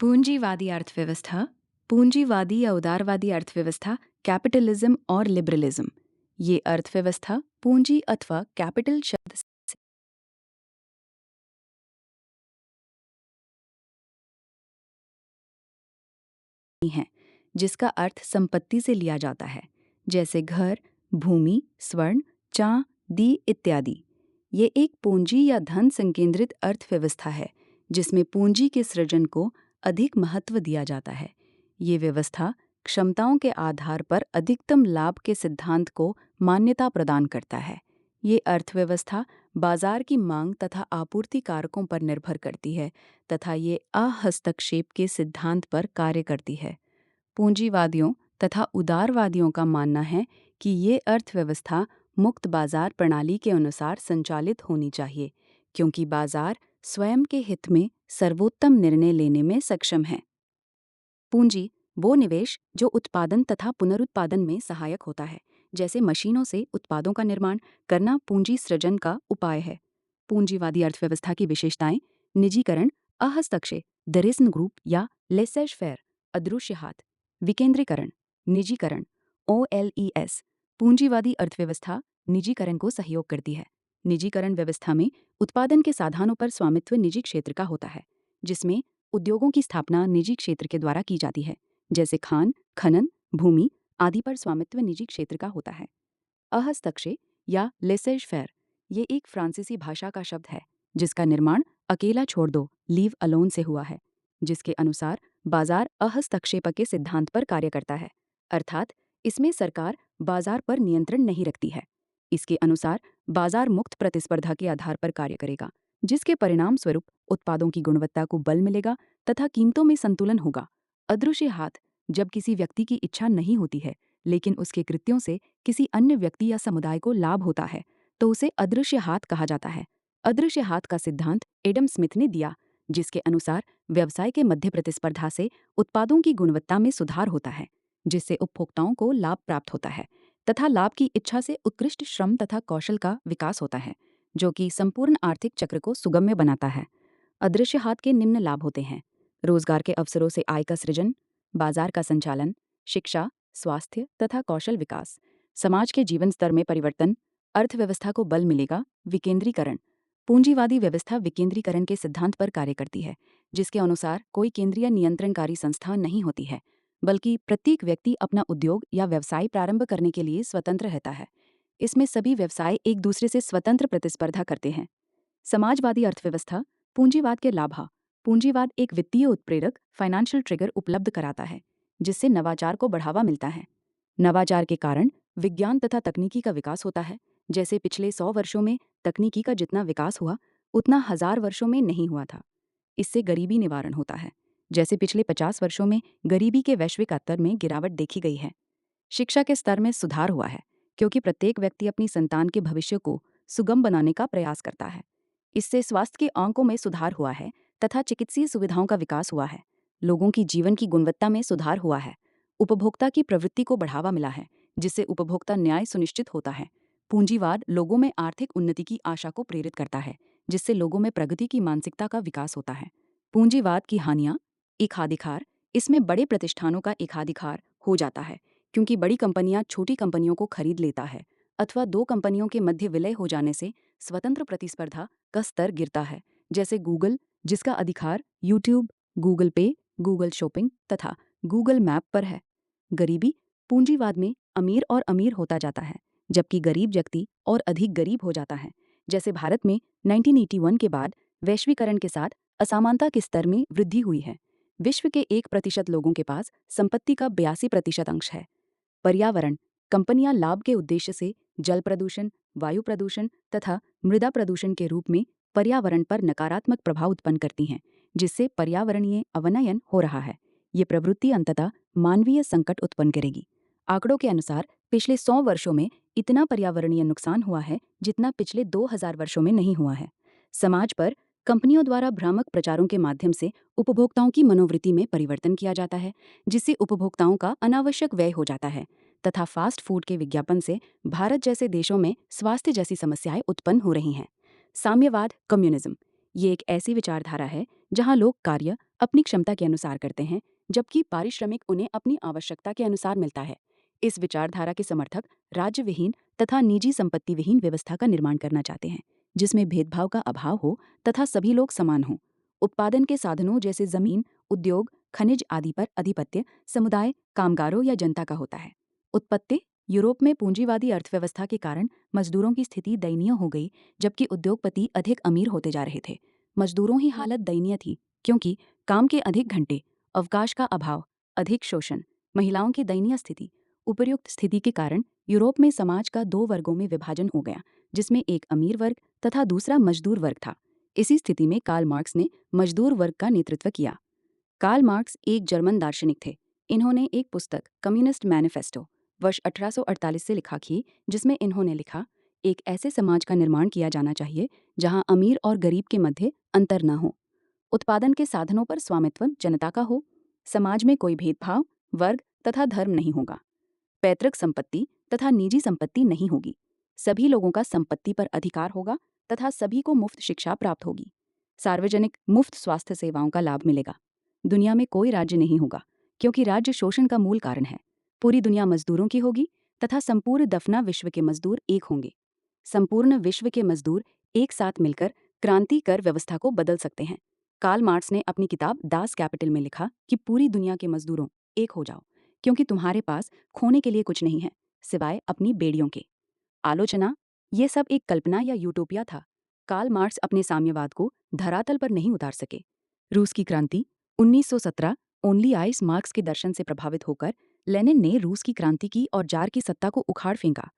पूंजीवादी अर्थव्यवस्था। पूंजीवादी या उदारवादी अर्थव्यवस्था, कैपिटलिज्म और लिबरलिज्म। ये अर्थव्यवस्था पूंजी अथवा कैपिटल शब्द से है, जिसका अर्थ संपत्ति से लिया जाता है, जैसे घर, भूमि, स्वर्ण, चांदी इत्यादि। ये एक पूंजी या धन संकेंद्रित अर्थव्यवस्था है, जिसमें पूंजी के सृजन को अधिक महत्व दिया जाता है। ये व्यवस्था क्षमताओं के आधार पर अधिकतम लाभ के सिद्धांत को मान्यता प्रदान करता है। ये अर्थव्यवस्था बाजार की मांग तथा आपूर्ति कारकों पर निर्भर करती है तथा ये अहस्तक्षेप के सिद्धांत पर कार्य करती है। पूंजीवादियों तथा उदारवादियों का मानना है कि ये अर्थव्यवस्था मुक्त बाजार प्रणाली के अनुसार संचालित होनी चाहिए, क्योंकि बाजार स्वयं के हित में सर्वोत्तम निर्णय लेने में सक्षम है। पूंजी वो निवेश जो उत्पादन तथा पुनरुत्पादन में सहायक होता है, जैसे मशीनों से उत्पादों का निर्माण करना पूंजी सृजन का उपाय है। पूंजीवादी अर्थव्यवस्था की विशेषताएं: निजीकरण, अहस्तक्षेप, दरिस्न ग्रुप या लेसेज फेयर, अदृश्य हाथ, विकेंद्रीकरण, निजीकरण, OLES। पूंजीवादी अर्थव्यवस्था निजीकरण को सहयोग करती है। निजीकरण व्यवस्था में उत्पादन के साधनों पर स्वामित्व निजी क्षेत्र का होता है, जिसमें उद्योगों की स्थापना निजी क्षेत्र के द्वारा की जाती है, जैसे खान, खनन, भूमि आदि पर स्वामित्व निजी क्षेत्र का होता है। अहस्तक्षेप या लेसेज फेयर, ये एक फ्रांसीसी भाषा का शब्द है, जिसका निर्माण अकेला छोड़ दो, लीव अलोन से हुआ है, जिसके अनुसार बाजार अहस्तक्षेप के सिद्धांत पर कार्य करता है, अर्थात इसमें सरकार बाजार पर नियंत्रण नहीं रखती है। इसके अनुसार बाजार मुक्त प्रतिस्पर्धा के आधार पर कार्य करेगा, जिसके परिणाम स्वरूप उत्पादों की गुणवत्ता को बल मिलेगा तथा कीमतों में संतुलन होगा। अदृश्य हाथ, जब किसी व्यक्ति की इच्छा नहीं होती है लेकिन उसके कृत्यों से किसी अन्य व्यक्ति या समुदाय को लाभ होता है, तो उसे अदृश्य हाथ कहा जाता है। अदृश्य हाथ का सिद्धांत एडम स्मिथ ने दिया, जिसके अनुसार व्यवसाय के मध्य प्रतिस्पर्धा से उत्पादों की गुणवत्ता में सुधार होता है, जिससे उपभोक्ताओं को लाभ प्राप्त होता है तथा लाभ की इच्छा से उत्कृष्ट श्रम तथा कौशल का विकास होता है, जो कि संपूर्ण आर्थिक चक्र को सुगम्य बनाता है। अदृश्य हाथ के निम्न लाभ होते हैं: रोजगार के अवसरों से आय का सृजन, बाजार का संचालन, शिक्षा, स्वास्थ्य तथा कौशल विकास, समाज के जीवन स्तर में परिवर्तन, अर्थव्यवस्था को बल मिलेगा। विकेंद्रीकरण, पूंजीवादी व्यवस्था विकेंद्रीकरण के सिद्धांत पर कार्य करती है, जिसके अनुसार कोई केंद्रीय नियंत्रणकारी संस्था नहीं होती है, बल्कि प्रत्येक व्यक्ति अपना उद्योग या व्यवसाय प्रारंभ करने के लिए स्वतंत्र रहता है। इसमें सभी व्यवसाय एक दूसरे से स्वतंत्र प्रतिस्पर्धा करते हैं। समाजवादी अर्थव्यवस्था, पूंजीवाद के लाभ। पूंजीवाद एक वित्तीय उत्प्रेरक फाइनेंशियल ट्रिगर उपलब्ध कराता है, जिससे नवाचार को बढ़ावा मिलता है। नवाचार के कारण विज्ञान तथा तकनीकी का विकास होता है, जैसे पिछले 100 वर्षों में तकनीकी का जितना विकास हुआ उतना 1000 वर्षों में नहीं हुआ था। इससे गरीबी निवारण होता है, जैसे पिछले 50 वर्षों में गरीबी के वैश्विक स्तर में गिरावट देखी गई है। शिक्षा के स्तर में सुधार हुआ है, क्योंकि प्रत्येक व्यक्ति अपनी संतान के भविष्य को सुगम बनाने का प्रयास करता है। इससे स्वास्थ्य के अंकों में सुधार हुआ है तथा चिकित्सीय सुविधाओं का विकास हुआ है। लोगों की जीवन की गुणवत्ता में सुधार हुआ है। उपभोक्ता की प्रवृत्ति को बढ़ावा मिला है, जिससे उपभोक्ता न्याय सुनिश्चित होता है। पूंजीवाद लोगों में आर्थिक उन्नति की आशा को प्रेरित करता है, जिससे लोगों में प्रगति की मानसिकता का विकास होता है। पूंजीवाद की हानियां: एकाधिकार, इसमें बड़े प्रतिष्ठानों का एकाधिकार हो जाता है, क्योंकि बड़ी कंपनियां छोटी कंपनियों को खरीद लेता है, अथवा दो कंपनियों के मध्य विलय हो जाने से स्वतंत्र प्रतिस्पर्धा का स्तर गिरता है, जैसे गूगल, जिसका अधिकार यूट्यूब, गूगल पे, गूगल शॉपिंग तथा गूगल मैप पर है। गरीबी, पूंजीवाद में अमीर और अमीर होता जाता है, जबकि गरीब व्यक्ति और अधिक गरीब हो जाता है। जैसे भारत में 1981 के बाद वैश्वीकरण के साथ असमानता के स्तर में वृद्धि हुई है। विश्व के 1% लोगों के पास संपत्ति का 82% अंश है। पर्यावरण, कंपनियां लाभ के उद्देश्य से जल प्रदूषण, वायु प्रदूषण तथा मृदा प्रदूषण के रूप में पर्यावरण पर नकारात्मक प्रभाव उत्पन्न करती हैं, जिससे पर्यावरणीय अवनयन हो रहा है। ये प्रवृत्ति अंततः मानवीय संकट उत्पन्न करेगी। आंकड़ों के अनुसार पिछले 100 वर्षों में इतना पर्यावरणीय नुकसान हुआ है जितना पिछले 2000 वर्षों में नहीं हुआ है। समाज पर कंपनियों द्वारा भ्रामक प्रचारों के माध्यम से उपभोक्ताओं की मनोवृत्ति में परिवर्तन किया जाता है, जिससे उपभोक्ताओं का अनावश्यक व्यय हो जाता है तथा फास्ट फूड के विज्ञापन से भारत जैसे देशों में स्वास्थ्य जैसी समस्याएं उत्पन्न हो रही हैं। साम्यवाद, कम्युनिज्म, ये एक ऐसी विचारधारा है जहां लोग कार्य, अपनी क्षमता के अनुसार करते हैं, जबकि पारिश्रमिक उन्हें अपनी आवश्यकता के अनुसार मिलता है। इस विचारधारा के समर्थक राज्य विहीन तथा निजी संपत्ति विहीन व्यवस्था का निर्माण करना चाहते हैं, जिसमें भेदभाव का अभाव हो तथा सभी लोग समान हों। उत्पादन के साधनों जैसे जमीन, उद्योग, खनिज आदि पर अधिपत्य समुदाय, कामगारों या जनता का होता है। उत्पत्ति यूरोप में पूंजीवादी अर्थव्यवस्था के कारण मजदूरों की स्थिति दयनीय हो गई, जबकि उद्योगपति अधिक अमीर होते जा रहे थे। मजदूरों की हालत दयनीय थी क्योंकि काम के अधिक घंटे, अवकाश का अभाव, अधिक शोषण, महिलाओं की दयनीय स्थिति। उपर्युक्त स्थिति के कारण यूरोप में समाज का दो वर्गों में विभाजन हो गया, जिसमें एक अमीर वर्ग तथा दूसरा मजदूर वर्ग था। इसी स्थिति में कार्ल मार्क्स ने मजदूर वर्ग का नेतृत्व किया। कार्ल मार्क्स एक जर्मन दार्शनिक थे। इन्होंने एक पुस्तक कम्युनिस्ट मैनिफेस्टो वर्ष 1848 से लिखा की, जिसमें इन्होंने लिखा, एक ऐसे समाज का निर्माण किया जाना चाहिए जहां अमीर और गरीब के मध्य अंतर न हो, उत्पादन के साधनों पर स्वामित्व जनता का हो, समाज में कोई भेदभाव, वर्ग तथा धर्म नहीं होगा, पैतृक संपत्ति तथा निजी संपत्ति नहीं होगी, सभी लोगों का संपत्ति पर अधिकार होगा तथा सभी को मुफ्त शिक्षा प्राप्त होगी, सार्वजनिक मुफ्त स्वास्थ्य सेवाओं का लाभ मिलेगा। दुनिया में कोई राज्य नहीं होगा, क्योंकि राज्य शोषण का मूल कारण है। पूरी दुनिया मजदूरों की होगी तथा संपूर्ण दफना विश्व के मजदूर एक होंगे। संपूर्ण विश्व के मजदूर एक साथ मिलकर क्रांति कर व्यवस्था को बदल सकते हैं। कार्ल मार्क्स ने अपनी किताब दास कैपिटल में लिखा कि पूरी दुनिया के मजदूरों एक हो जाओ, क्योंकि तुम्हारे पास खोने के लिए कुछ नहीं है सिवाय अपनी बेड़ियों के। आलोचना, ये सब एक कल्पना या यूटोपिया था। कार्ल मार्क्स अपने साम्यवाद को धरातल पर नहीं उतार सके। रूस की क्रांति 1917 ओनली आइस मार्क्स के दर्शन से प्रभावित होकर लेनिन ने रूस की क्रांति की और जार की सत्ता को उखाड़ फेंका।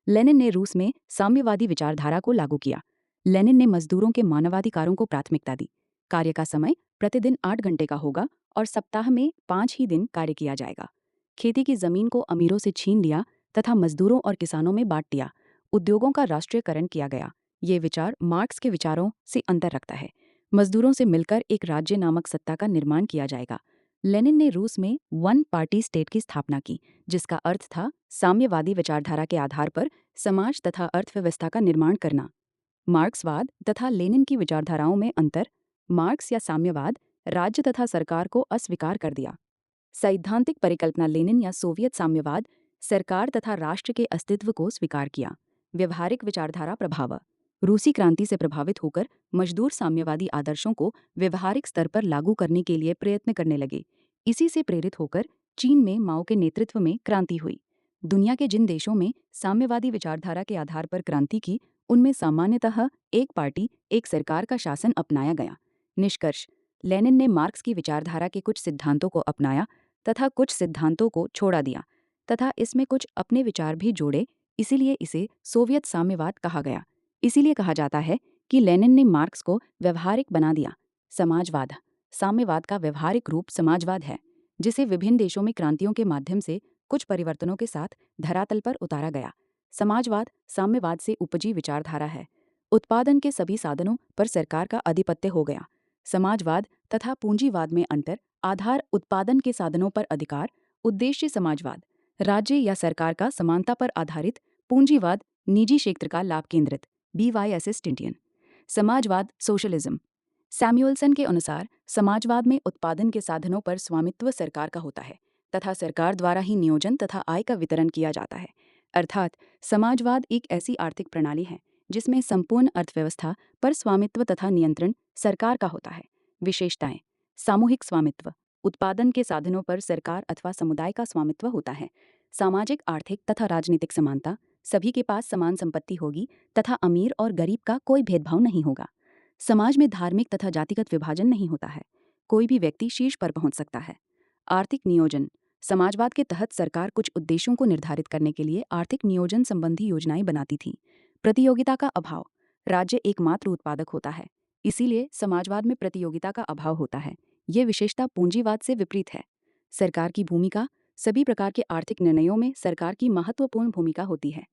लेनिन ने रूस में साम्यवादी विचारधारा को लागू किया। लेनिन ने मजदूरों के मानवाधिकारों को प्राथमिकता दी। कार्य का समय प्रतिदिन 8 घंटे का होगा और सप्ताह में 5 ही दिन कार्य किया जाएगा। खेती की जमीन को अमीरों से छीन लिया तथा मजदूरों और किसानों में बांट दिया। उद्योगों का राष्ट्रीयकरण किया गया। ये विचार मार्क्स के विचारों से अंतर रखता है। मजदूरों से मिलकर एक राज्य नामक सत्ता का निर्माण किया जाएगा। लेनिन ने रूस में वन पार्टी स्टेट की स्थापना की, जिसका अर्थ था साम्यवादी विचारधारा के आधार पर समाज तथा अर्थव्यवस्था का निर्माण करना। मार्क्सवाद तथा लेनिन की विचारधाराओं में अंतर। मार्क्स या साम्यवाद राज्य तथा सरकार को अस्वीकार कर दिया। सैद्धांतिक परिकल्पना लेनिन या सोवियत साम्यवाद सरकार तथा राष्ट्र के अस्तित्व को स्वीकार किया। व्यवहारिक विचारधारा प्रभाव। रूसी क्रांति से प्रभावित होकर मजदूर साम्यवादी आदर्शों को व्यवहारिक स्तर पर लागू करने के लिए प्रयत्न करने लगे। इसी से प्रेरित होकर चीन में माओ के नेतृत्व में क्रांति हुई। दुनिया के जिन देशों में साम्यवादी विचारधारा के आधार पर क्रांति की, उनमें सामान्यतः एक पार्टी एक सरकार का शासन अपनाया गया। निष्कर्ष, लेनिन ने मार्क्स की विचारधारा के कुछ सिद्धांतों को अपनाया तथा कुछ सिद्धांतों को छोड़ा दिया तथा इसमें कुछ अपने विचार भी जोड़े, इसीलिए इसे सोवियत साम्यवाद कहा गया। इसीलिए कहा जाता है कि लेनिन ने मार्क्स को व्यवहारिक बना दिया। समाजवाद। साम्यवाद का व्यवहारिक रूप समाजवाद है, जिसे विभिन्न देशों में क्रांतियों के माध्यम से कुछ परिवर्तनों के साथ धरातल पर उतारा गया। समाजवाद साम्यवाद से उपजी विचारधारा है। उत्पादन के सभी साधनों पर सरकार का आधिपत्य हो गया। समाजवाद तथा पूंजीवाद में अंतर। आधार उत्पादन के साधनों पर अधिकार। उद्देश्य समाजवाद राज्य या सरकार का समानता पर आधारित। पूंजीवाद निजी क्षेत्र का लाभ केंद्रित। BY Indian. समाजवाद सोशलिज्म। सैमुअलसन के अनुसार समाजवाद में उत्पादन के साधनों पर स्वामित्व सरकार का होता है तथा सरकार द्वारा ही नियोजन तथा आय का वितरण किया जाता है। अर्थात समाजवाद एक ऐसी आर्थिक प्रणाली है जिसमें संपूर्ण अर्थव्यवस्था पर स्वामित्व तथा नियंत्रण सरकार का होता है। विशेषताएं। सामूहिक स्वामित्व। उत्पादन के साधनों पर सरकार अथवा समुदाय का स्वामित्व होता है। सामाजिक, आर्थिक तथा राजनीतिक समानता। सभी के पास समान संपत्ति होगी तथा अमीर और गरीब का कोई भेदभाव नहीं होगा। समाज में धार्मिक तथा जातिगत विभाजन नहीं होता है। कोई भी व्यक्ति शीर्ष पर पहुंच सकता है। आर्थिक नियोजन। समाजवाद के तहत सरकार कुछ उद्देश्यों को निर्धारित करने के लिए आर्थिक नियोजन संबंधी योजनाएं बनाती थी। प्रतियोगिता का अभाव। राज्य एकमात्र उत्पादक होता है, इसीलिए समाजवाद में प्रतियोगिता का अभाव होता है। ये विशेषता पूंजीवाद से विपरीत है। सरकार की भूमिका। सभी प्रकार के आर्थिक निर्णयों में सरकार की महत्वपूर्ण भूमिका होती है।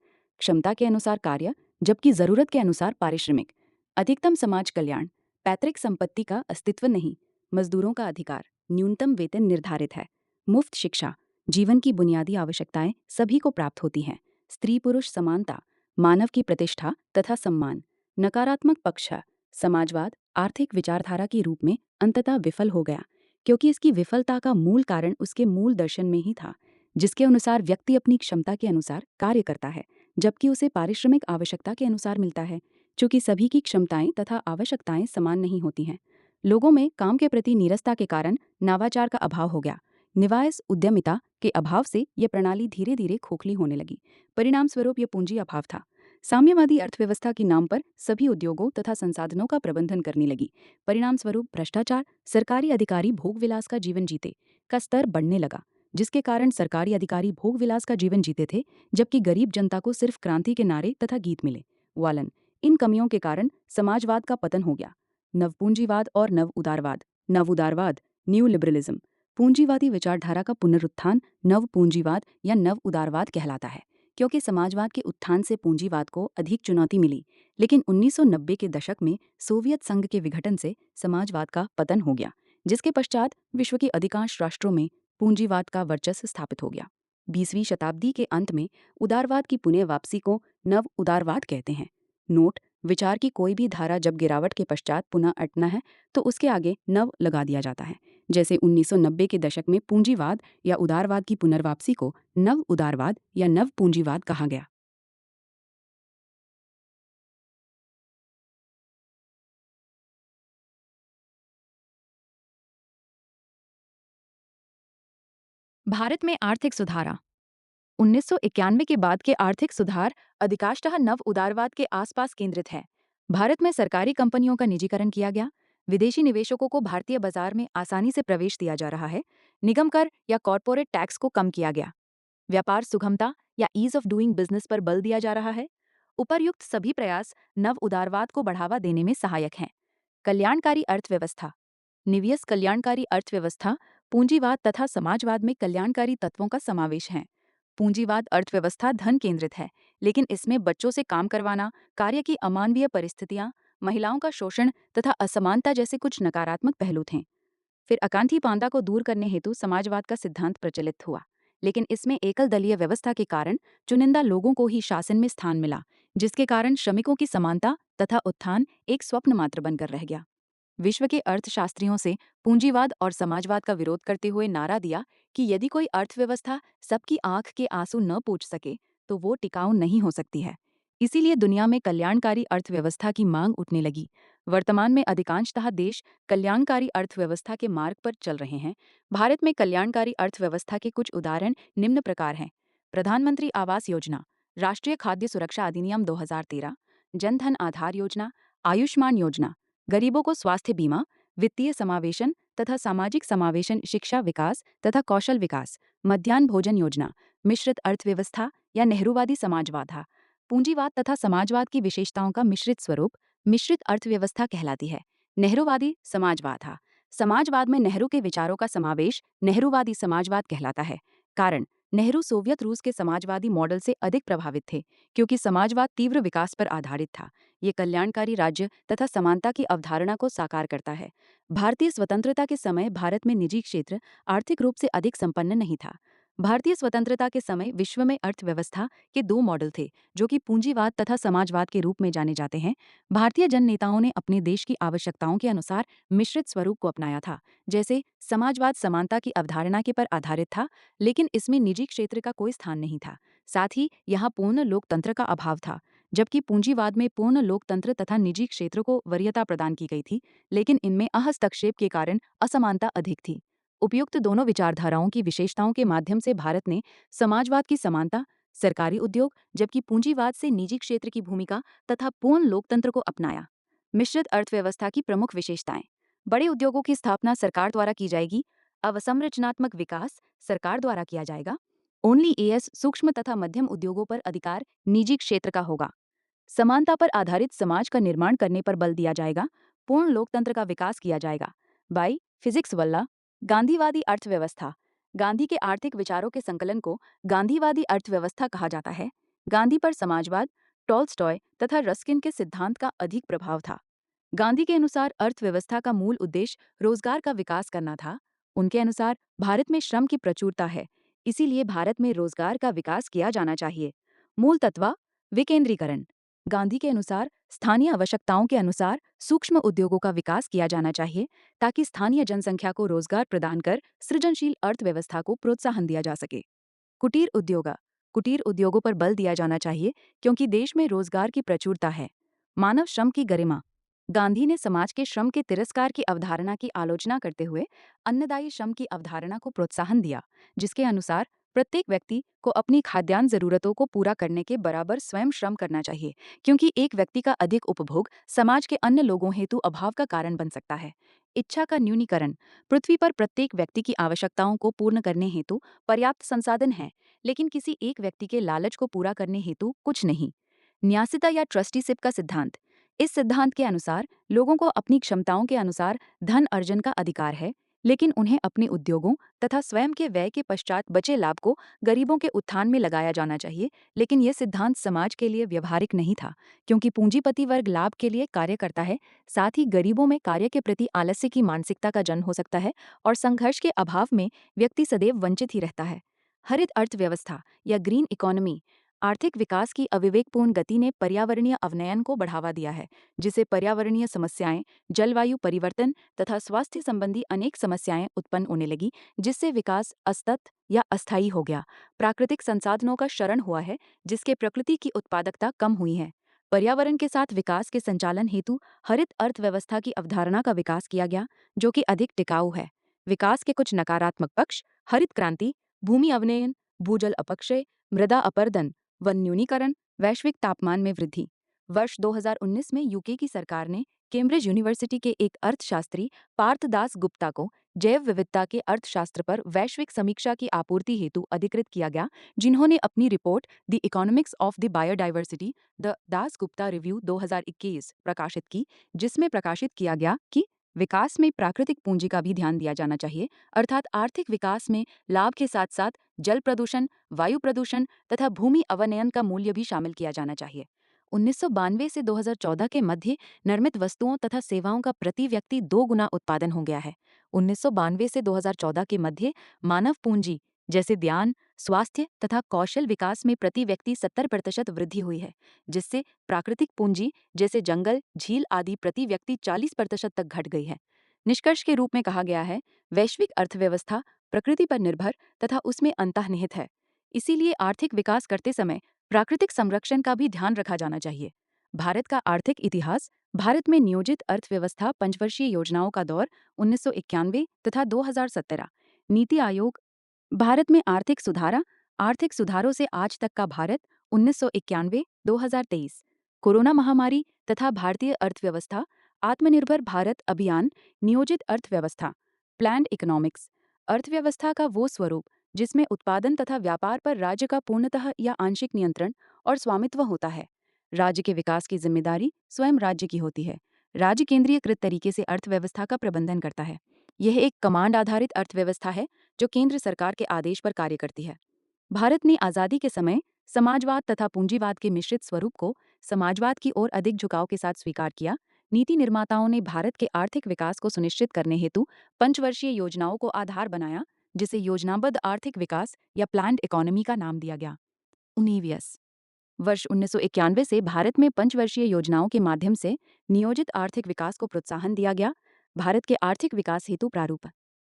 क्षमता के अनुसार कार्य, जबकि जरूरत के अनुसार पारिश्रमिक। अधिकतम समाज कल्याण। पैतृक संपत्ति का अस्तित्व नहीं। मजदूरों का अधिकार। न्यूनतम वेतन निर्धारित है। मुफ्त शिक्षा। जीवन की बुनियादी आवश्यकताएं सभी को प्राप्त होती हैं। स्त्री पुरुष समानता। मानव की प्रतिष्ठा तथा सम्मान। नकारात्मक पक्ष। समाजवाद आर्थिक विचारधारा के रूप में अंततः विफल हो गया, क्योंकि इसकी विफलता का मूल कारण उसके मूल दर्शन में ही था, जिसके अनुसार व्यक्ति अपनी क्षमता के अनुसार कार्य करता है, जबकि उसे पारिश्रमिक आवश्यकता के अनुसार मिलता है। चूंकि सभी की क्षमताएं तथा आवश्यकताएं समान नहीं होती हैं, लोगों में काम के प्रति नीरसता के कारण नवाचार का अभाव हो गया। निवायस उद्यमिता के अभाव से यह प्रणाली धीरे धीरे खोखली होने लगी। परिणाम स्वरूप यह पूंजी अभाव था। साम्यवादी अर्थव्यवस्था के नाम पर सभी उद्योगों तथा संसाधनों का प्रबंधन करने लगी। परिणाम स्वरूप भ्रष्टाचार, सरकारी अधिकारी भोगविलास का जीवन जीते का स्तर बढ़ने लगा, जिसके कारण सरकारी अधिकारी भोगविलास का जीवन जीते थे, जबकि गरीब जनता को सिर्फ क्रांति के नारे तथा गीत मिले। वालन, इन कमियों के कारण समाजवाद का पतन हो गया। नवपूंजीवाद और नव उदारवाद। नव उदारवाद, न्यू लिबरलिज्म, पूंजीवादी विचारधारा का पुनरुत्थान नव पूंजीवाद या नव उदारवाद कहलाता है, क्योंकि समाजवाद के उत्थान से पूंजीवाद को अधिक चुनौती मिली। लेकिन 1990 के दशक में सोवियत संघ के विघटन से समाजवाद का पतन हो गया, जिसके पश्चात विश्व के अधिकांश राष्ट्रों में पूंजीवाद का वर्चस्व स्थापित हो गया। 20वीं शताब्दी के अंत में उदारवाद की पुनः वापसी को नव उदारवाद कहते हैं। नोट, विचार की कोई भी धारा जब गिरावट के पश्चात पुनः अटना है तो उसके आगे नव लगा दिया जाता है। जैसे 1990 के दशक में पूंजीवाद या उदारवाद की पुनर्वापसी को नव उदारवाद या नव पूंजीवाद कहा गया। भारत में आर्थिक सुधारा। 1991 के बाद के आर्थिक सुधार अधिकांशतः नव उदारवाद के आसपास केंद्रित है। भारत में सरकारी कंपनियों का निजीकरण किया गया, विदेशी निवेशकों को भारतीय बाजार में आसानी से प्रवेश दिया जा रहा है, निगम कर या कॉरपोरेट टैक्स को कम किया गया, व्यापार सुगमता या ईज ऑफ डूइंग बिजनेस पर बल दिया जा रहा है। उपर्युक्त सभी प्रयास नव उदारवाद को बढ़ावा देने में सहायक हैं। कल्याणकारी अर्थव्यवस्था। निवियस कल्याणकारी अर्थव्यवस्था पूंजीवाद तथा समाजवाद में कल्याणकारी तत्वों का समावेश है। पूंजीवाद अर्थव्यवस्था धन केंद्रित है, लेकिन इसमें बच्चों से काम करवाना, कार्य की अमानवीय परिस्थितियां, महिलाओं का शोषण तथा असमानता जैसे कुछ नकारात्मक पहलू थे। फिर अकांथी पांदा को दूर करने हेतु समाजवाद का सिद्धांत प्रचलित हुआ, लेकिन इसमें एकल दलीय व्यवस्था के कारण चुनिंदा लोगों को ही शासन में स्थान मिला, जिसके कारण श्रमिकों की समानता तथा उत्थान एक स्वप्न मात्र बनकर रह गया। विश्व के अर्थशास्त्रियों से पूंजीवाद और समाजवाद का विरोध करते हुए नारा दिया कि यदि कोई अर्थव्यवस्था सबकी आंख के आंसू न पूछ सके तो वो टिकाऊ नहीं हो सकती है। इसीलिए दुनिया में कल्याणकारी अर्थव्यवस्था की मांग उठने लगी। वर्तमान में अधिकांशतः देश कल्याणकारी अर्थव्यवस्था के मार्ग पर चल रहे हैं। भारत में कल्याणकारी अर्थव्यवस्था के कुछ उदाहरण निम्न प्रकार हैं। प्रधानमंत्री आवास योजना, राष्ट्रीय खाद्य सुरक्षा अधिनियम 2013, जन धन आधार योजना, आयुष्मान योजना, गरीबों को स्वास्थ्य बीमा, वित्तीय समावेशन तथा सामाजिक समावेशन, शिक्षा विकास तथा कौशल विकास, मध्याह्न भोजन योजना, मिश्रित अर्थव्यवस्था या नेहरूवादी समाजवाद। पूंजीवाद तथा समाजवाद की विशेषताओं का मिश्रित स्वरूप मिश्रित अर्थव्यवस्था कहलाती है। नेहरूवादी समाजवाद। समाजवाद में नेहरू के विचारों का समावेश नेहरूवादी समाजवाद कहलाता है। कारण, नेहरू सोवियत रूस के समाजवादी मॉडल से अधिक प्रभावित थे, क्योंकि समाजवाद तीव्र विकास पर आधारित था। ये कल्याणकारी राज्य तथा समानता की अवधारणा को साकार करता है। भारतीय स्वतंत्रता के समय भारत में निजी क्षेत्र आर्थिक रूप से अधिक संपन्न नहीं था। भारतीय स्वतंत्रता के समय विश्व में अर्थव्यवस्था के दो मॉडल थे, जो कि पूंजीवाद तथा समाजवाद के रूप में जाने जाते हैं। भारतीय जन नेताओं ने अपने देश की आवश्यकताओं के अनुसार मिश्रित स्वरूप को अपनाया था। जैसे समाजवाद समानता की अवधारणा के पर आधारित था, लेकिन इसमें निजी क्षेत्र का कोई स्थान नहीं था। साथ ही यहाँ पूर्ण लोकतंत्र का अभाव था, जबकि पूंजीवाद में पूर्ण लोकतंत्र तथा निजी क्षेत्र को वरीयता प्रदान की गई थी, लेकिन इनमें हस्तक्षेप के कारण असमानता अधिक थी। उपयुक्त दोनों विचारधाराओं की विशेषताओं के माध्यम से भारत ने समाजवाद की समानता, सरकारी उद्योग, जबकि पूंजीवाद से निजी क्षेत्र की भूमिका तथा पूर्ण लोकतंत्र को अपनाया। मिश्रित अर्थव्यवस्था की प्रमुख विशेषताएं। बड़े उद्योगों की स्थापना सरकार द्वारा की जाएगी। अवसंरचनात्मक विकास सरकार द्वारा किया जाएगा। ओनली एएस सूक्ष्म तथा मध्यम उद्योगों पर अधिकार निजी क्षेत्र का होगा। समानता पर आधारित समाज का निर्माण करने पर बल दिया जाएगा। पूर्ण लोकतंत्र का विकास किया जाएगा। बाई फिजिक्स वल्ला। गांधीवादी अर्थव्यवस्था। गांधी के आर्थिक विचारों के संकलन को गांधीवादी अर्थव्यवस्था कहा जाता है। गांधी पर समाजवाद, टॉल्स्टॉय तथा रस्किन के सिद्धांत का अधिक प्रभाव था। गांधी के अनुसार अर्थव्यवस्था का मूल उद्देश्य रोजगार का विकास करना था। उनके अनुसार भारत में श्रम की प्रचुरता है, इसीलिए भारत में रोजगार का विकास किया जाना चाहिए। मूल तत्व विकेंद्रीकरण। गांधी के अनुसार स्थानीय आवश्यकताओं के अनुसार सूक्ष्म उद्योगों का विकास किया जाना चाहिए ताकि स्थानीय जनसंख्या को रोजगार प्रदान कर सृजनशील अर्थव्यवस्था को प्रोत्साहन दिया जा सके। कुटीर उद्योग। कुटीर उद्योगों पर बल दिया जाना चाहिए क्योंकि देश में रोजगार की प्रचुरता है। मानव श्रम की गरिमा। गांधी ने समाज के श्रम के तिरस्कार की अवधारणा की आलोचना करते हुए अन्नदायी श्रम की अवधारणा को प्रोत्साहन दिया, जिसके अनुसार प्रत्येक व्यक्ति को अपनी खाद्यान्न जरूरतों को पूरा करने के बराबर स्वयं श्रम करना चाहिए, क्योंकि एक व्यक्ति का अधिक उपभोग समाज के अन्य लोगों हेतु अभाव का कारण बन सकता है। इच्छा का न्यूनीकरण। पृथ्वी पर प्रत्येक व्यक्ति की आवश्यकताओं को पूर्ण करने हेतु पर्याप्त संसाधन है, लेकिन किसी एक व्यक्ति के लालच को पूरा करने हेतु कुछ नहीं। न्यासिता या ट्रस्टीशिप का सिद्धांत। इस सिद्धांत के अनुसार लोगों को अपनी क्षमताओं के अनुसार धन अर्जन का अधिकार है, लेकिन उन्हें अपने उद्योगों तथा स्वयं के व्यय के पश्चात बचे लाभ को गरीबों के उत्थान में लगाया जाना चाहिए। लेकिन यह सिद्धांत समाज के लिए व्यवहारिक नहीं था, क्योंकि पूंजीपति वर्ग लाभ के लिए कार्य करता है, साथ ही गरीबों में कार्य के प्रति आलस्य की मानसिकता का जन्म हो सकता है और संघर्ष के अभाव में व्यक्ति सदैव वंचित ही रहता है। हरित अर्थव्यवस्था या ग्रीन इकोनॉमी। आर्थिक विकास की अविवेकपूर्ण गति ने पर्यावरणीय अवनयन को बढ़ावा दिया है, जिससे पर्यावरणीय समस्याएं, जलवायु परिवर्तन तथा स्वास्थ्य संबंधी अनेक समस्याएं उत्पन्न होने लगी, जिससे विकास असतत या अस्थायी हो गया। प्राकृतिक संसाधनों का क्षरण हुआ है, जिसके प्रकृति की उत्पादकता कम हुई है। पर्यावरण के साथ विकास के संचालन हेतु हरित अर्थव्यवस्था की अवधारणा का विकास किया गया, जो कि अधिक टिकाऊ है। विकास के कुछ नकारात्मक पक्ष: हरित क्रांति, भूमि अवनयन, भूजल अपक्षय, मृदा अपरदन, वन न्यूनीकरण, वैश्विक तापमान में वृद्धि। वर्ष 2019 में यूके की सरकार ने कैम्ब्रिज यूनिवर्सिटी के एक अर्थशास्त्री पार्थ दास गुप्ता को जैव विविधता के अर्थशास्त्र पर वैश्विक समीक्षा की आपूर्ति हेतु अधिकृत किया गया, जिन्होंने अपनी report the economics of the biodiversity the Das Gupta review 2021 प्रकाशित की, जिसमें प्रकाशित किया गया कि विकास में प्राकृतिक पूंजी का भी ध्यान दिया जाना चाहिए, अर्थात आर्थिक विकास में लाभ के साथ साथ जल प्रदूषण, वायु प्रदूषण तथा भूमि अवनयन का मूल्य भी शामिल किया जाना चाहिए। 1992 से 2014 के मध्य निर्मित वस्तुओं तथा सेवाओं का प्रति व्यक्ति 2 गुना उत्पादन हो गया है। 1992 से 2014 के मध्य मानव पूंजी जैसे ज्ञान, स्वास्थ्य तथा कौशल विकास में प्रति व्यक्ति 70% वृद्धि हुई है, जिससे प्राकृतिक पूंजी जैसे जंगल, झील आदि प्रति व्यक्ति 40% तक घट गई है। निष्कर्ष के रूप में कहा गया है, वैश्विक अर्थव्यवस्था प्रकृति पर निर्भर तथा उसमें अंतर्निहित है। इसीलिए आर्थिक विकास करते समय प्राकृतिक संरक्षण का भी ध्यान रखा जाना चाहिए। भारत का आर्थिक इतिहास। भारत में नियोजित अर्थव्यवस्था पंचवर्षीय योजनाओं का दौर 1991 तथा 2017। नीति आयोग। भारत में आर्थिक सुधारों से आज तक का भारत 1991-2023। कोरोना महामारी तथा भारतीय अर्थव्यवस्था। आत्मनिर्भर भारत अभियान। नियोजित अर्थव्यवस्था, प्लान्ड इकोनॉमिक्स। अर्थव्यवस्था का वो स्वरूप जिसमें उत्पादन तथा व्यापार पर राज्य का पूर्णतः या आंशिक नियंत्रण और स्वामित्व होता है। राज्य के विकास की जिम्मेदारी स्वयं राज्य की होती है। राज्य केंद्रीयकृत तरीके से अर्थव्यवस्था का प्रबंधन करता है। यह एक कमांड आधारित अर्थव्यवस्था है जो केंद्र सरकार के आदेश पर कार्य करती है। भारत ने आज़ादी के समय समाजवाद तथा पूंजीवाद के मिश्रित स्वरूप को समाजवाद की ओर अधिक झुकाव के साथ स्वीकार किया। नीति निर्माताओं ने भारत के आर्थिक विकास को सुनिश्चित करने हेतु पंचवर्षीय योजनाओं को आधार बनाया, जिसे योजनाबद्ध आर्थिक विकास या प्लान्ड इकोनॉमी का नाम दिया गया। 19 वर्ष 1991 से भारत में पंचवर्षीय योजनाओं के माध्यम से नियोजित आर्थिक विकास को प्रोत्साहन दिया गया। भारत के आर्थिक विकास हेतु प्रारूप।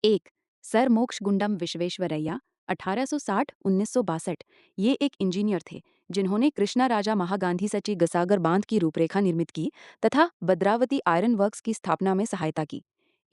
1. सर मोक्षगुंडम विश्वेश्वरैया 1860-1962। ये एक इंजीनियर थे जिन्होंने कृष्णा राजा महागांधी सची गसागर बांध की रूपरेखा निर्मित की तथा भद्रावती आयरन वर्क्स की स्थापना में सहायता की।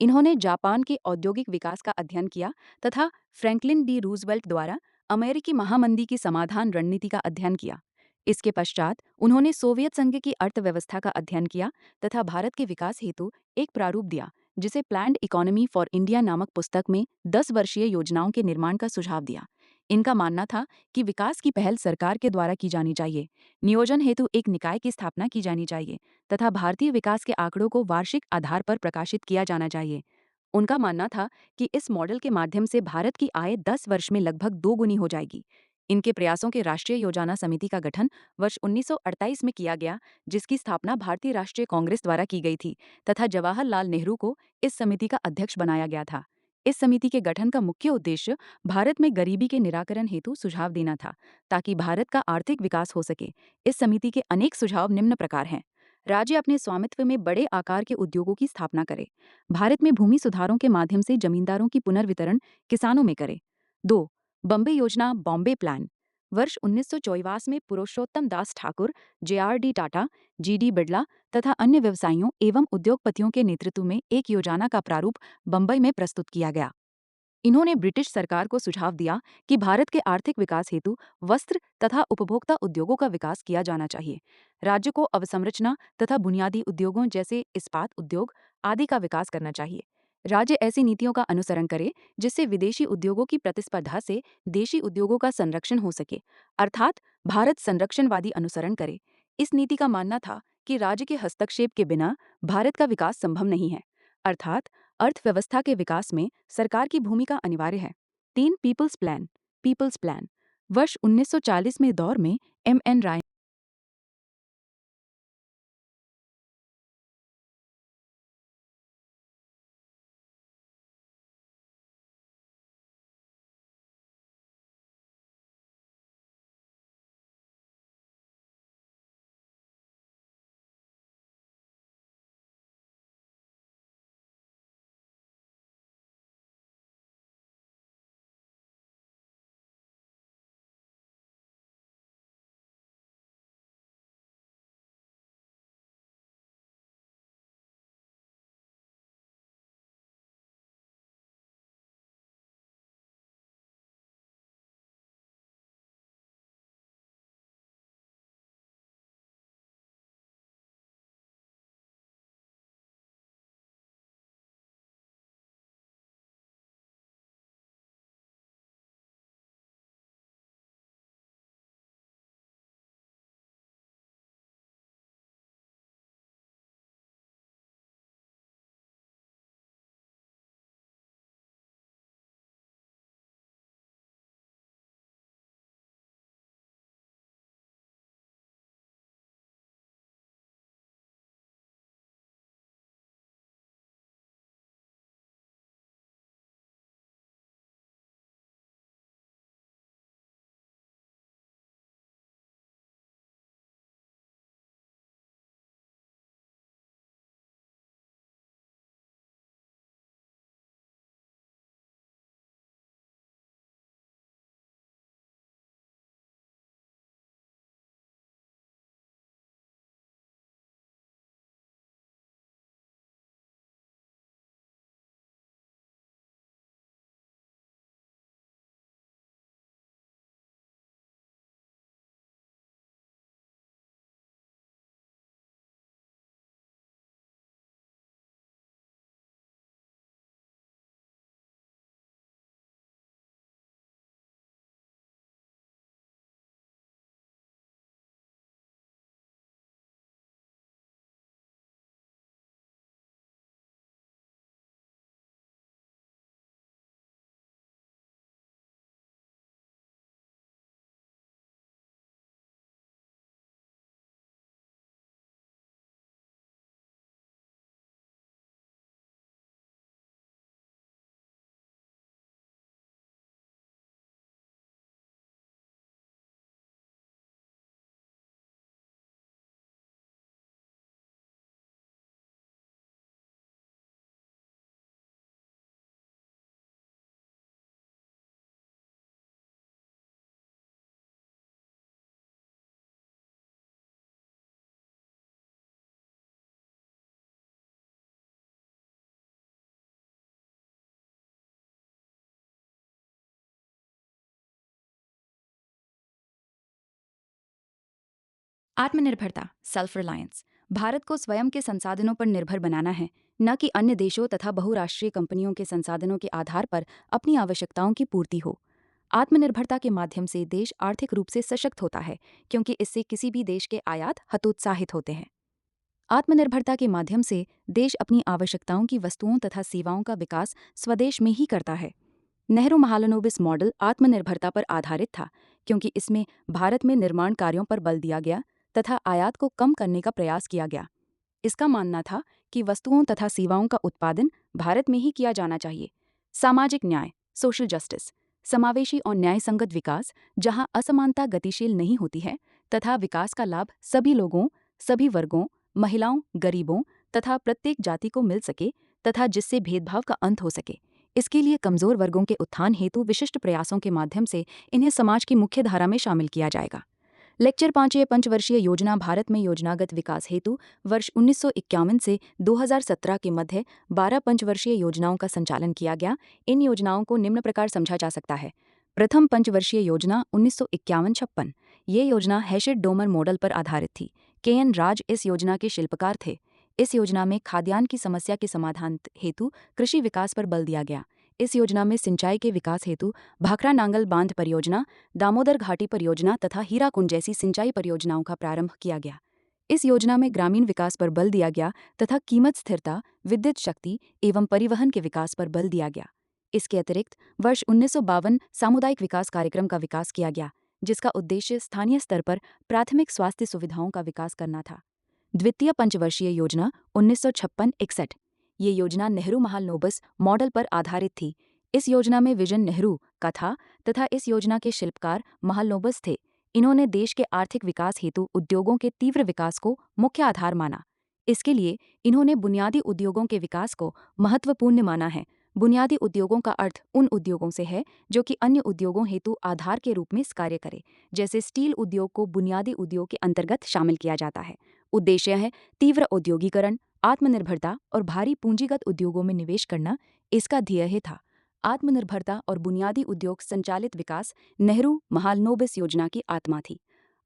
इन्होंने जापान के औद्योगिक विकास का अध्ययन किया तथा फ्रैंकलिन डी रूजवेल्ट द्वारा अमेरिकी महामंदी की समाधान रणनीति का अध्ययन किया। इसके पश्चात उन्होंने सोवियत संघ की अर्थव्यवस्था का अध्ययन किया तथा भारत के विकास हेतु एक प्रारूप दिया, जिसे प्लान्ड इकोनॉमी फॉर इंडिया नामक पुस्तक में 10 वर्षीय योजनाओं के निर्माण का सुझाव दिया। इनका मानना था कि विकास की पहल सरकार के द्वारा की जानी चाहिए, नियोजन हेतु एक निकाय की स्थापना की जानी चाहिए तथा भारतीय विकास के आंकड़ों को वार्षिक आधार पर प्रकाशित किया जाना चाहिए। उनका मानना था कि इस मॉडल के माध्यम से भारत की आय 10 वर्ष में लगभग 2 गुनी हो जाएगी। इनके प्रयासों के राष्ट्रीय योजना समिति का गठन वर्ष 1948 में किया गया, जिसकी स्थापना भारतीय राष्ट्रीय कांग्रेस द्वारा की गई थी तथा जवाहरलाल नेहरू को इस समिति का अध्यक्ष बनाया गया था। इस समिति के गठन का मुख्य उद्देश्य भारत में गरीबी के निराकरण हेतु सुझाव देना था, ताकि भारत का आर्थिक विकास हो सके। इस समिति के अनेक सुझाव निम्न प्रकार हैं। राज्य अपने स्वामित्व में बड़े आकार के उद्योगों की स्थापना करे। भारत में भूमि सुधारों के माध्यम से जमींदारों की पुनर्वितरण किसानों में करे। 2. बम्बे योजना, बॉम्बे प्लान। वर्ष 1954 में पुरुषोत्तम दास ठाकुर, JRD टाटा, GD बिड़ला तथा अन्य व्यवसायियों एवं उद्योगपतियों के नेतृत्व में एक योजना का प्रारूप बम्बई में प्रस्तुत किया गया। इन्होंने ब्रिटिश सरकार को सुझाव दिया कि भारत के आर्थिक विकास हेतु वस्त्र तथा उपभोक्ता उद्योगों का विकास किया जाना चाहिए। राज्य को अवसंरचना तथा बुनियादी उद्योगों जैसे इस्पात उद्योग आदि का विकास करना चाहिए। राज्य ऐसी नीतियों का अनुसरण करे जिससे विदेशी उद्योगों की प्रतिस्पर्धा से देशी उद्योगों का संरक्षण हो सके, अर्थात भारत संरक्षणवादी अनुसरण करे। इस नीति का मानना था कि राज्य के हस्तक्षेप के बिना भारत का विकास संभव नहीं है, अर्थात अर्थव्यवस्था के विकास में सरकार की भूमिका अनिवार्य है। 3. People's plan. वर्ष 1940 में दौर में MN राय आत्मनिर्भरता, सेल्फ रिलायंस। भारत को स्वयं के संसाधनों पर निर्भर बनाना है, न कि अन्य देशों तथा बहुराष्ट्रीय कंपनियों के संसाधनों के आधार पर अपनी आवश्यकताओं की पूर्ति हो। आत्मनिर्भरता के माध्यम से देश आर्थिक रूप से सशक्त होता है, क्योंकि इससे किसी भी देश के आयात हतोत्साहित होते हैं। आत्मनिर्भरता के माध्यम से देश अपनी आवश्यकताओं की वस्तुओं तथा सेवाओं का विकास स्वदेश में ही करता है। नेहरू महालनोबिस मॉडल आत्मनिर्भरता पर आधारित था, क्योंकि इसमें भारत में निर्माण कार्यों पर बल दिया गया तथा आयात को कम करने का प्रयास किया गया। इसका मानना था कि वस्तुओं तथा सेवाओं का उत्पादन भारत में ही किया जाना चाहिए। सामाजिक न्याय, सोशल जस्टिस, समावेशी और न्यायसंगत विकास जहां असमानता गतिशील नहीं होती है तथा विकास का लाभ सभी लोगों, सभी वर्गों, महिलाओं, गरीबों तथा प्रत्येक जाति को मिल सके तथा जिससे भेदभाव का अंत हो सके। इसके लिए कमजोर वर्गों के उत्थान हेतु विशिष्ट प्रयासों के माध्यम से इन्हें समाज की मुख्य धारा में शामिल किया जाएगा। लेक्चर 5 पंचवर्षीय योजना भारत में योजनागत विकास हेतु वर्ष 1951 से 2017 के मध्य 12 पंचवर्षीय योजनाओं का संचालन किया गया। इन योजनाओं को निम्न प्रकार समझा जा सकता है। प्रथम पंचवर्षीय योजना 1951-56। ये योजना हैशेड डोमर मॉडल पर आधारित थी। KN राज इस योजना के शिल्पकार थे। इस योजना में खाद्यान्न की समस्या के समाधान हेतु कृषि विकास पर बल दिया गया। इस योजना में सिंचाई के विकास हेतु भाखड़ा नांगल बांध परियोजना, दामोदर घाटी परियोजना तथा हीराकुंड जैसी सिंचाई परियोजनाओं का प्रारंभ किया गया। इस योजना में ग्रामीण विकास पर बल दिया गया तथा कीमत स्थिरता, विद्युत शक्ति एवं परिवहन के विकास पर बल दिया गया। इसके अतिरिक्त वर्ष 1952 सामुदायिक विकास कार्यक्रम का विकास किया गया, जिसका उद्देश्य स्थानीय स्तर पर प्राथमिक स्वास्थ्य सुविधाओं का विकास करना था। द्वितीय पंचवर्षीय योजना 1956-61। ये योजना नेहरू महालनोबिस मॉडल पर आधारित थी। इस योजना में विजन नेहरू का था तथा इस योजना के शिल्पकार महालनोबिस थे। इन्होंने देश के आर्थिक विकास हेतु उद्योगों के तीव्र विकास को मुख्य आधार माना। इसके लिए इन्होंने बुनियादी उद्योगों के विकास को महत्वपूर्ण माना है। बुनियादी उद्योगों का अर्थ उन उद्योगों से है जो कि अन्य उद्योगों हेतु आधार के रूप में कार्य करे। जैसे स्टील उद्योग को बुनियादी उद्योग के अंतर्गत शामिल किया जाता है। उद्देश्य है तीव्र औद्योगिकरण, आत्मनिर्भरता और भारी पूंजीगत उद्योगों में निवेश करना। इसका ध्येय था आत्मनिर्भरता और बुनियादी उद्योग संचालित विकास। नेहरू महालनोबिस योजना की आत्मा थी।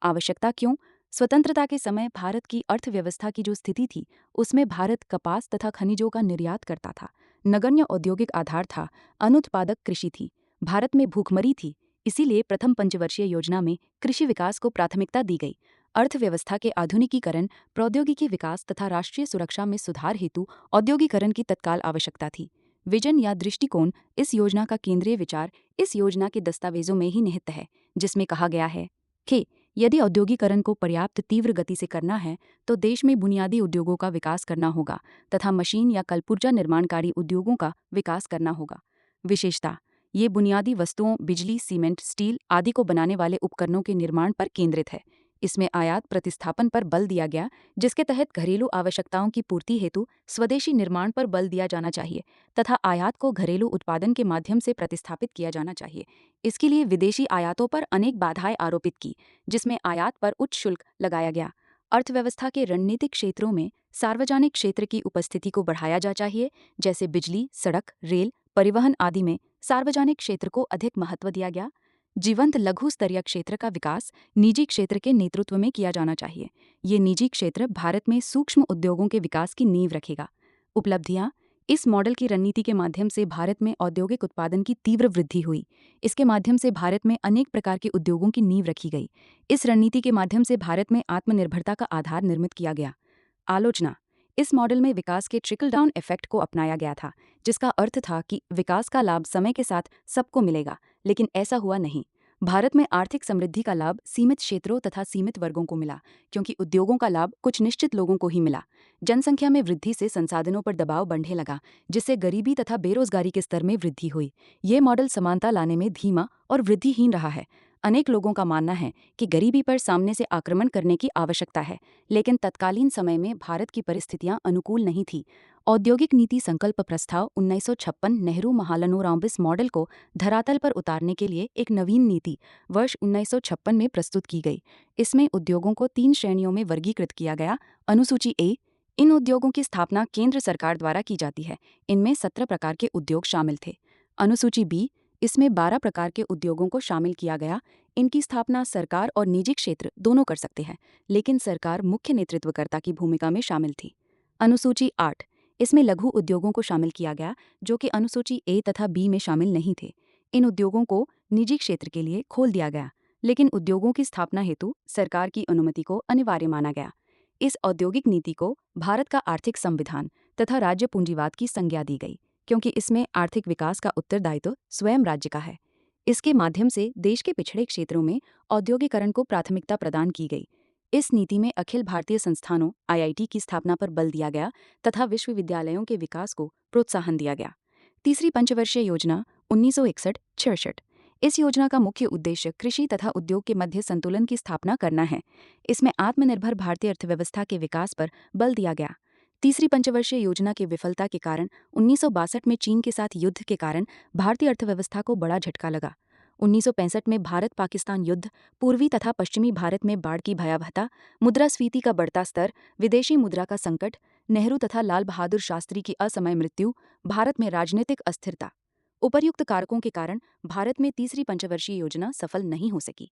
आवश्यकता क्यों? स्वतंत्रता के समय भारत की अर्थव्यवस्था की जो स्थिति थी उसमें भारत कपास तथा खनिजों का निर्यात करता था। नगण्य औद्योगिक आधार था, अनुत्पादक कृषि थी, भारत में भूखमरी थी। इसीलिए प्रथम पंचवर्षीय योजना में कृषि विकास को प्राथमिकता दी गई। अर्थव्यवस्था के आधुनिकीकरण, प्रौद्योगिकी विकास तथा राष्ट्रीय सुरक्षा में सुधार हेतु औद्योगिकरण की तत्काल आवश्यकता थी। विजन या दृष्टिकोण इस योजना का केंद्रीय विचार इस योजना के दस्तावेजों में ही निहित है, जिसमें कहा गया है कि यदि औद्योगिकरण को पर्याप्त तीव्र गति से करना है तो देश में बुनियादी उद्योगों का विकास करना होगा तथा मशीन या कलपुर्जा निर्माणकारी उद्योगों का विकास करना होगा। विशेषता: ये बुनियादी वस्तुओं बिजली, सीमेंट, स्टील आदि को बनाने वाले उपकरणों के निर्माण पर केंद्रित है। इसमें आयात प्रतिस्थापन पर बल दिया गया, जिसके तहत घरेलू आवश्यकताओं की पूर्ति हेतु स्वदेशी निर्माण पर बल दिया जाना चाहिए तथा आयात को घरेलू उत्पादन के माध्यम से प्रतिस्थापित किया जाना चाहिए। इसके लिए विदेशी आयातों पर अनेक बाधाएं आरोपित की, जिसमें आयात पर उच्च शुल्क लगाया गया। अर्थव्यवस्था के रणनीतिक क्षेत्रों में सार्वजनिक क्षेत्र की उपस्थिति को बढ़ाया जा चाहिए, जैसे बिजली, सड़क, रेल, परिवहन आदि में सार्वजनिक क्षेत्र को अधिक महत्व दिया गया। जीवंत लघु स्तरीय क्षेत्र का विकास निजी क्षेत्र के नेतृत्व में किया जाना चाहिए। ये निजी क्षेत्र भारत में सूक्ष्म उद्योगों के विकास की नींव रखेगा। उपलब्धियां: इस मॉडल की रणनीति के माध्यम से भारत में औद्योगिक उत्पादन की तीव्र वृद्धि हुई। इसके माध्यम से भारत में अनेक प्रकार के उद्योगों की नींव रखी गई। इस रणनीति के माध्यम से भारत में आत्मनिर्भरता का आधार निर्मित किया गया। आलोचना: इस मॉडल में विकास के ट्रिकल डाउन इफेक्ट को अपनाया गया था, जिसका अर्थ था कि विकास का लाभ समय के साथ सबको मिलेगा, लेकिन ऐसा हुआ नहीं। भारत में आर्थिक समृद्धि का लाभ सीमित क्षेत्रों तथा सीमित वर्गों को मिला, क्योंकि उद्योगों का लाभ कुछ निश्चित लोगों को ही मिला। जनसंख्या में वृद्धि से संसाधनों पर दबाव बढ़ने लगा, जिससे गरीबी तथा बेरोजगारी के स्तर में वृद्धि हुई। ये मॉडल समानता लाने में धीमा और वृद्धिहीन रहा है। अनेक लोगों का मानना है कि गरीबी पर सामने से आक्रमण करने की आवश्यकता है, लेकिन तत्कालीन समय में भारत की परिस्थितियां अनुकूल नहीं थी। औद्योगिक नीति संकल्प प्रस्ताव 1956 नेहरू महालनोबिस मॉडल को धरातल पर उतारने के लिए एक नवीन नीति वर्ष 1956 में प्रस्तुत की गई। इसमें उद्योगों को 3 श्रेणियों में वर्गीकृत किया गया। अनुसूची ए: इन उद्योगों की स्थापना केंद्र सरकार द्वारा की जाती है। इनमें 17 प्रकार के उद्योग शामिल थे। अनुसूची बी: इसमें 12 प्रकार के उद्योगों को शामिल किया गया। इनकी स्थापना सरकार और निजी क्षेत्र दोनों कर सकते हैं, लेकिन सरकार मुख्य नेतृत्वकर्ता की भूमिका में शामिल थी। अनुसूची 8: इसमें लघु उद्योगों को शामिल किया गया, जो कि अनुसूची ए तथा बी में शामिल नहीं थे। इन उद्योगों को निजी क्षेत्र के लिए खोल दिया गया, लेकिन उद्योगों की स्थापना हेतु सरकार की अनुमति को अनिवार्य माना गया। इस औद्योगिक नीति को भारत का आर्थिक संविधान तथा राज्य पूंजीवाद की संज्ञा दी गई, क्योंकि इसमें आर्थिक विकास का उत्तरदायित्व स्वयं राज्य का है। इसके माध्यम से देश के पिछड़े क्षेत्रों में औद्योगिकरण को प्राथमिकता प्रदान की गई। इस नीति में अखिल भारतीय संस्थानों IIT की स्थापना पर बल दिया गया तथा विश्वविद्यालयों के विकास को प्रोत्साहन दिया गया। तीसरी पंचवर्षीय योजना 1961-66। इस योजना का मुख्य उद्देश्य कृषि तथा उद्योग के मध्य संतुलन की स्थापना करना है। इसमें आत्मनिर्भर भारतीय अर्थव्यवस्था के विकास पर बल दिया गया। तीसरी पंचवर्षीय योजना की विफलता के कारण 1962 में चीन के साथ युद्ध के कारण भारतीय अर्थव्यवस्था को बड़ा झटका लगा। 1965 में भारत पाकिस्तान युद्ध, पूर्वी तथा पश्चिमी भारत में बाढ़ की भयावहता, मुद्रास्फीति का बढ़ता स्तर, विदेशी मुद्रा का संकट, नेहरू तथा लाल बहादुर शास्त्री की असमय मृत्यु, भारत में राजनीतिक अस्थिरता। उपर्युक्त कारकों के कारण भारत में तीसरी पंचवर्षीय योजना सफल नहीं हो सकी।